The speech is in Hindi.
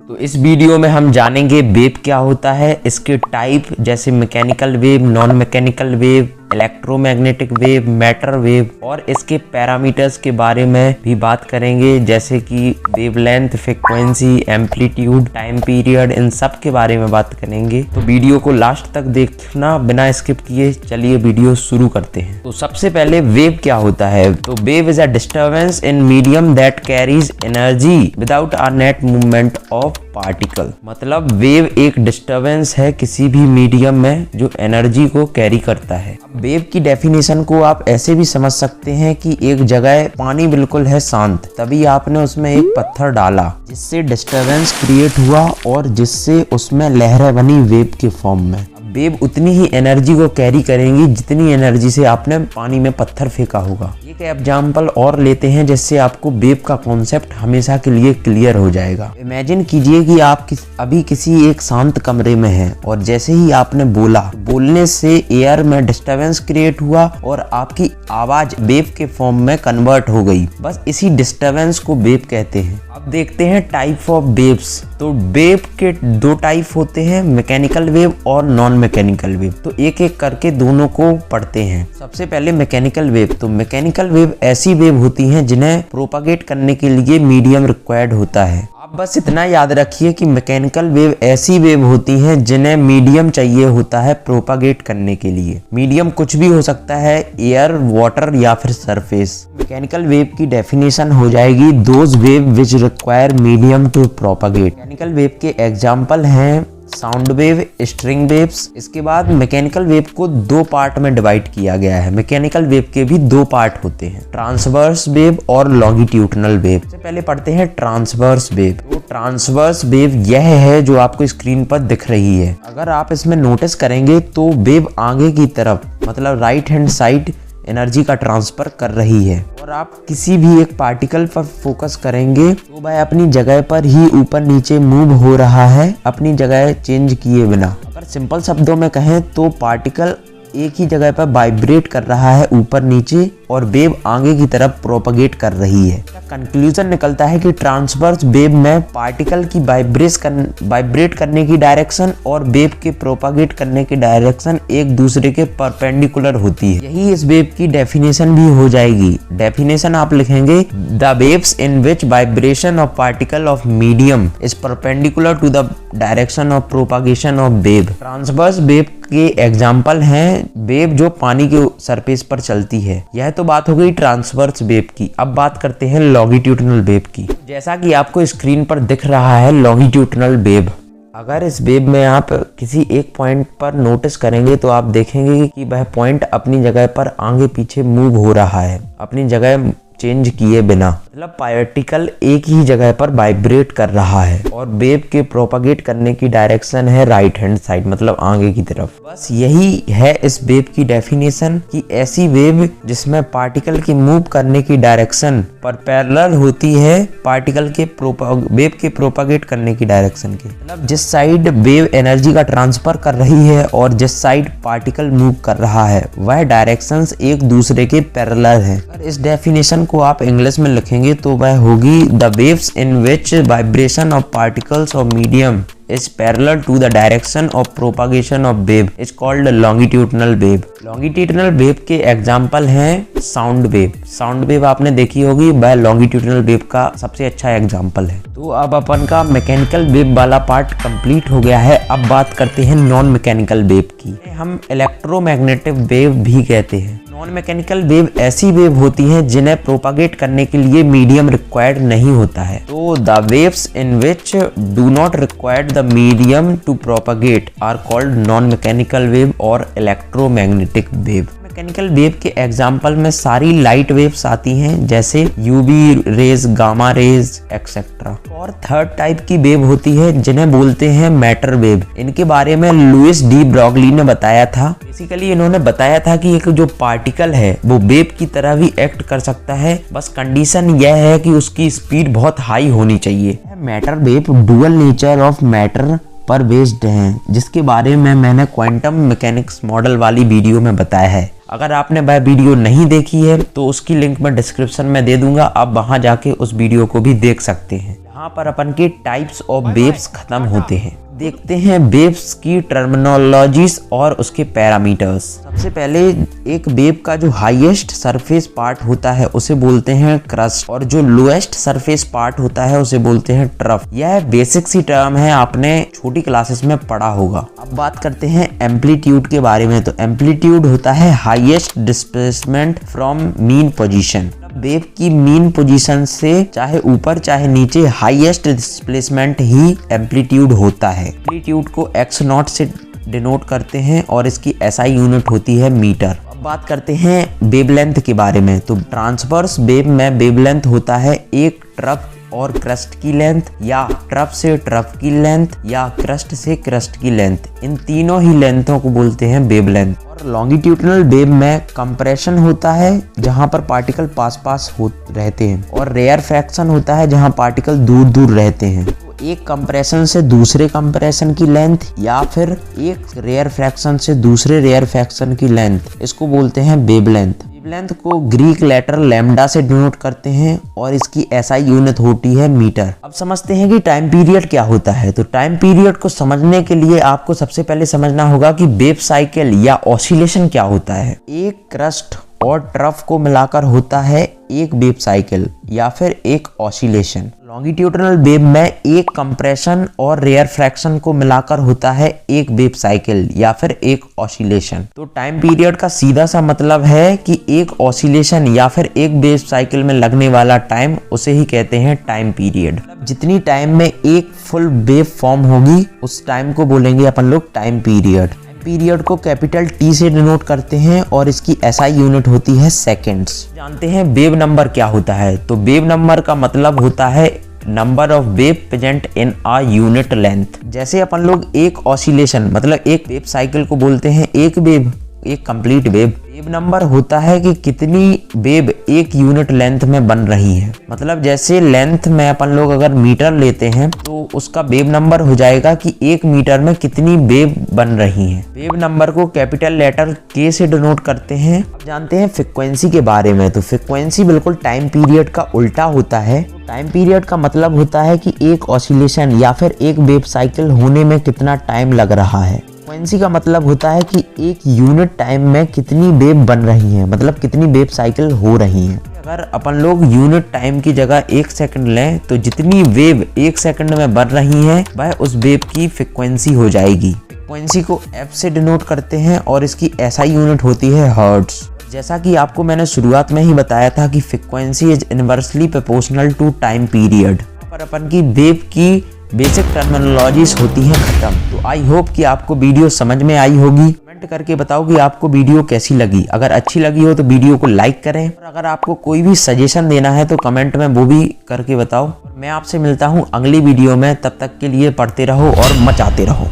तो इस वीडियो में हम जानेंगे वेव क्या होता है, इसके टाइप जैसे mechanical wave, non mechanical wave, electromagnetic wave, matter wave और इसके पैरामीटर्स के बारे में भी बात करेंगे जैसे कि wavelength, frequency, amplitude, time period, इन सब के बारे में बात करेंगे। तो वीडियो को लास्ट तक देखना बिना स्किप किए। चलिए वीडियो शुरू करते हैं। तो सबसे पहले वेव क्या होता है? तो wave is a disturbance in medium that carries energy without a net movement of particle. मतलब वेव एक डिस्टर्बेंस है किसी भी मीडियम में जो एनर्जी को कैरी करता है। वेव की डेफिनेशन को आप ऐसे भी समझ सकते हैं कि एक जगह पानी बिल्कुल है शांत, तभी आपने उसमें एक पत्थर डाला जिससे डिस्टर्बेंस क्रिएट हुआ और जिससे उसमें लहरें बनी वेव के फॉर्म में। वेव उतनी ही एनर्जी को कैरी करेंगी जितनी एनर्जी से आपने पानी में पत्थर फेंका होगा। एक एग्जांपल और लेते हैं जिससे आपको वेव का कॉन्सेप्ट हमेशा के लिए क्लियर हो जाएगा। इमेजिन कीजिए कि आप अभी किसी एक शांत कमरे में हैं और जैसे ही आपने बोलने से एयर में डिस्टर्बेंस क्रिएट हुआ और आपकी आवाज वेव के फॉर्म में कन्वर्ट हो गई। बस इसी डिस्टर्बेंस को वेव कहते हैं। अब देखते हैं टाइप ऑफ वेव्स। तो वेव के दो टाइप होते हैं, मैकेनिकल वेव और नॉन मैकेनिकल वेव। तो एक एक करके दोनों को पढ़ते हैं। सबसे पहले मैकेनिकल वेव। तो मैकेनिकल वेव ऐसी वेव होती हैं जिन्हें प्रोपागेट करने के लिए मीडियम रिक्वायर्ड होता है। आप बस इतना याद रखिए कि मैकेनिकल वेव ऐसी वेव होती हैं जिन्हें मीडियम चाहिए होता है प्रोपागेट करने के लिए। मीडियम कुछ भी हो सकता है, एयर, वाटर या फिर सरफेस। मैकेनिकल वेव की डेफिनेशन हो जाएगी those wave which require medium to propagate. Mechanical wave के एग्जाम्पल हैं साउंड वेव, स्ट्रिंग वेव्स। इसके बाद मैकेनिकल वेव को दो पार्ट में डिवाइड किया गया है। मैकेनिकल वेव के भी दो पार्ट होते हैं, ट्रांसवर्स वेव और लॉन्गिट्यूडनल वेव। सबसे पहले पढ़ते हैं ट्रांसवर्स वेव। तो ट्रांसवर्स वेव यह है जो आपको स्क्रीन पर दिख रही है। अगर आप इसमें नोटिस करेंगे तो वेव आगे की तरफ मतलब राइट हैंड साइड एनर्जी का ट्रांसफर कर रही है और आप किसी भी एक पार्टिकल पर फोकस करेंगे तो वह अपनी जगह पर ही ऊपर नीचे मूव हो रहा है, अपनी जगह चेंज किए बिना। अगर सिंपल शब्दों में कहें तो पार्टिकल एक ही जगह पर वाइब्रेट कर रहा है ऊपर नीचे और वेव आगे की तरफ प्रोपगेट कर रही है। कंक्लूजन निकलता है कि ट्रांसवर्स वेव में पार्टिकल की वाइब्रेट करने की डायरेक्शन और वेव के प्रोपगेट करने की डायरेक्शन एक दूसरे के परपेंडिकुलर होती है। यही इस वेव की डेफिनेशन भी हो जाएगी। डेफिनेशन आप लिखेंगे the waves in which vibration of particle of medium is perpendicular to the direction of propagation of wave. Transverse wave के एग्जाम्पल हैं वेव जो पानी के सरफेस पर चलती है। यह तो बात हो गई ट्रांसवर्स वेव की। अब बात करते हैं लॉन्गिट्यूडनल वेव की। जैसा कि आपको स्क्रीन पर दिख रहा है लॉन्गिट्यूडनल वेव। अगर इस वेव में आप किसी एक पॉइंट पर नोटिस करेंगे तो आप देखेंगे कि वह पॉइंट अपनी जगह पर आगे पीछे मूव हो रहा है, अपनी जगह चेंज किए बिना। मतलब पार्टिकल एक ही जगह पर वाइब्रेट कर रहा है और वेव के प्रोपगेट करने की डायरेक्शन है राइट हैंड साइड मतलब आगे की तरफ। बस यही है इस वेव की डेफिनेशन कि ऐसी वेव जिसमें पार्टिकल की मूव करने की डायरेक्शन पर पैरेलल होती है पार्टिकल के वेव के प्रोपगेट करने की डायरेक्शन के। मतलब जिस साइड वेव एनर्जी का ट्रांसफर कर रही है और जिस साइड पार्टिकल मूव कर रहा है वह डायरेक्शंस एक दूसरे के पैरेलल हैं। इस डेफिनेशन को आप इंग्लिश में लिखेंगे तो वह होगी the waves in which vibration of particles of medium is parallel to the direction of propagation of wave is called longitudinal wave। longitudinal wave के एग्जाम्पल हैं साउंड वेव। साउंड वेव आपने देखी होगी, वह longitudinal wave का सबसे अच्छा एग्जाम्पल है। तो अब अपन का मैकेनिकल वेव वाला पार्ट कंप्लीट हो गया है। अब बात करते हैं नॉन मैकेनिकल वेव की। हम इलेक्ट्रोमैग्नेटिक वेव भी कहते हैं। नॉन मैकेनिकल वेव ऐसी वेव होती हैं जिन्हें प्रोपागेट करने के लिए मीडियम रिक्वायर्ड नहीं होता है। तो the waves in which do not required the medium to propagate are called non mechanical wave और इलेक्ट्रोमैग्नेटिक वेव। मैकेनिकल वेव के एग्जाम्पल में सारी लाइट वेव्स आती हैं जैसे UV rays, gamma rays etcetera. और थर्ड टाइप की वेव होती है जिन्हें बोलते हैं मैटर वेव। इनके बारे में लुइस डी ब्रॉगली ने बताया था। बेसिकली इन्होंने बताया था कि एक जो पार्टिकल है वो वेव की तरह भी एक्ट कर सकता है, बस कंडीशन यह है कि उसकी स्पीड बहुत हाई होनी चाहिए। Matter wave dual nature of matter पर बेस्ड हैं, जिसके बारे में मैंने क्वांटम मैकेनिक्स मॉडल वाली वीडियो में बताया है। अगर आपने वह वीडियो नहीं देखी है तो उसकी लिंक मैं डिस्क्रिप्शन में दे दूंगा, आप वहां जाके उस वीडियो को भी देख सकते हैं। यहाँ पर अपन के टाइप्स ऑफ वेव्स खत्म होते हैं। देखते हैं वेव्स की टर्मिनोलॉजीज और उसके पैरामीटर्स। सबसे पहले एक वेव का जो हाईएस्ट सरफेस पार्ट होता है उसे बोलते हैं क्रस्ट, और जो लोएस्ट सरफेस पार्ट होता है उसे बोलते हैं ट्रफ। यह बेसिक सी टर्म है, आपने छोटी क्लासेस में पढ़ा होगा। अब बात करते हैं एम्पलीट्यूड के बारे में। तो एम्पलीट्यूड होता है highest displacement from mean position. Wave की मीन पोजीशन से चाहे ऊपर चाहे नीचे हाईएस्ट डिस्प्लेसमेंट ही एम्पलीट्यूड होता है। एम्पलीट्यूड को x0 से डिनोट करते हैं और इसकी SI यूनिट होती है मीटर। अब बात करते हैं वेवलेंथ के बारे में। तो ट्रांसवर्स वेव में वेवलेंथ होता है एक ट्रफ और क्रस्ट की लेंथ, या ट्रफ से ट्रफ की लेंथ, या क्रस्ट से क्रस्ट की लेंथ। इन तीनों ही लेंथों को बोलते हैं वेवलेंथ। और लॉन्गिट्यूडनल वेव में कंप्रेशन होता है जहां पर पार्टिकल पास पास रहते हैं, और रेयर फ्रैक्शन होता है जहां पार्टिकल दूर दूर रहते हैं। तो एक कंप्रेशन से दूसरे कंप्रेशन की लेंथ, या फिर एक रेयर फ्रैक्शन से दूसरे रेयर फ्रैक्शन की लेंथ, इसको बोलते हैं वेवलेंथ। वेवलेंथ को ग्रीक लेटर लैम्डा से डिनोट करते हैं और इसकी SI यूनिट होती है मीटर। अब समझते हैं कि टाइम पीरियड क्या होता है। तो टाइम पीरियड को समझने के लिए आपको सबसे पहले समझना होगा कि वेव साइकिल या ऑसिलेशन क्या होता है। एक क्रस्ट और ट्रफ को मिलाकर होता है एक वेव साइकिल या फिर एक ऑसिलेशन। लॉन्गिट्यूडनल वेव में एक कंप्रेशन और रेयर फ्रैक्शन को मिलाकर होता है एक वेव साइकिल या फिर एक ऑसिलेशन। तो टाइम पीरियड का सीधा सा मतलब है कि एक ऑसिलेशन या फिर एक वेव साइकिल में लगने वाला टाइम, उसे ही कहते हैं टाइम पीरियड। जितनी टाइम में एक फुल वेव फॉर्म होगी उस टाइम को बोलेंगे अपन लोग टाइम पीरियड। पीरियड को कैपिटल T से डिनोट करते हैं और इसकी SI यूनिट होती है सेकेंड्स। जानते हैं वेव नंबर क्या होता है। तो वेव नंबर का मतलब होता है number of wave present in a unit length. जैसे अपन लोग एक ऑसिलेशन मतलब एक वेव साइकिल को बोलते हैं एक वेव, एक कंप्लीट वेव। वेव नंबर होता है कि कितनी वेव एक यूनिट लेंथ में बन रही है। मतलब जैसे लेंथ में अपन लोग अगर मीटर लेते हैं तो उसका वेव नंबर हो जाएगा कि एक मीटर में कितनी वेव बन रही है। वेव नंबर को कैपिटल लेटर K से डिनोट करते हैं। अब जानते हैं फ्रीक्वेंसी के बारे में। तो फ्रीक्वेंसी बिल्कुल टाइम पीरियड का उल्टा होता है। टाइम पीरियड का मतलब होता है कि एक ऑसिलेशन या फिर एक वेव साइकिल होने में कितना टाइम लग रहा है। फ्रीक्वेंसी का मतलब होता है कि एक यूनिट टाइम में कितनी वेव बन रही है, मतलब कितनी वेव साइकिल हो रही है। अगर अपन लोग यूनिट टाइम की जगह 1 सेकंड लें तो जितनी वेव 1 सेकंड में बन रही है वह उस वेव की फ्रीक्वेंसी हो जाएगी। फ्रीक्वेंसी को F से डिनोट करते हैं और इसकी SI यूनिट होती है हर्ट्ज। जैसा कि आपको मैंने शुरुआत में ही बताया था कि frequency is inversely proportional to time period. पर अपन की वेव की बेसिक टर्मिनोलॉजीज होती हैं खत्म। तो आई होप कि आपको वीडियो समझ में आई होगी। कमेंट करके बताओ कि आपको वीडियो कैसी लगी। अगर अच्छी लगी हो तो वीडियो को लाइक करें, और अगर आपको कोई भी सजेशन देना है तो कमेंट में वो भी करके बताओ। मैं आपसे मिलता हूँ अगली वीडियो में, तब तक के लिए पढ़ते रहो और मचाते रहो।